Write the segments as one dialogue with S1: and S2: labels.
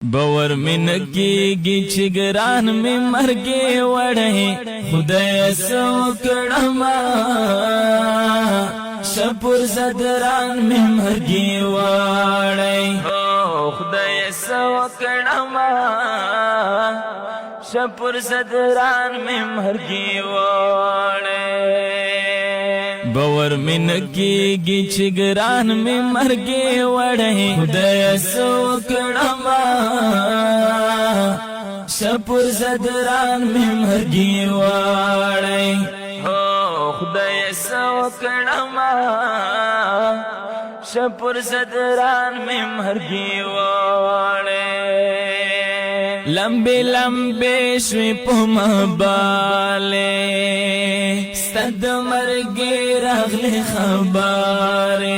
S1: باور من کیږي چې ګران می مرګي وړه خدای سو کړما شپور زدران می مرګي وړه خدای سو کړما شپور زدران می مرګي وړه باور من کیږي چې ګران می مرګي وړه خدای سو کړما شپور زدران می مرګي وړه خدای سو کړما شپور زدران می مرګي وړه لمبے لمبے شوی پمبالے ستد مرگی راغلی خبارے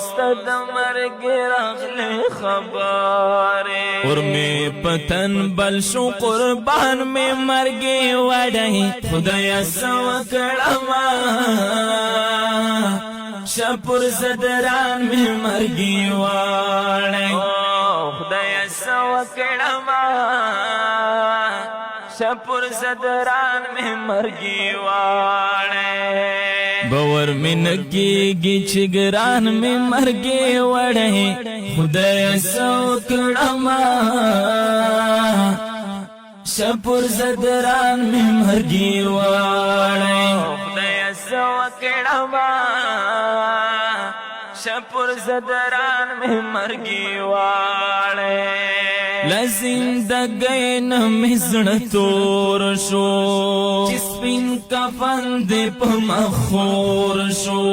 S1: ستد مرگی راغلی خبارے اور میں پتن بل شو قربان میں مرگی وڑائی خدایا سو کڑما شپور زدران می مرګي واړې خدای سو کړما شپور زدران می مرګي واړې باور من کیږي چې ګران می مرګي وړې خدای سو کړما شپور زدران می مرګي واړې خدای سو کړما شپور زدران میں مرگی واڑے لزندگی نمی زڑ تور شو جس پین کفن دے پمخور شو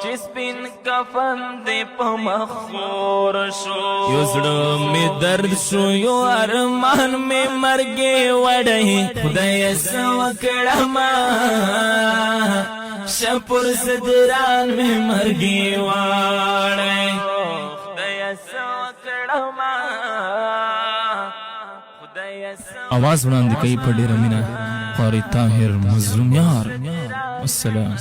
S1: جس پین کفن دے پمخور شو یو زڑا میں درد شو یو ارمان میں مرگے وڑائی خدای سو کڑما شپور زدران میں مرگی واڑے خدای سو کڑما
S2: आवाज वड़ांदी कई पढ़े रमीना قاری طاهر مظلوم یار. السلام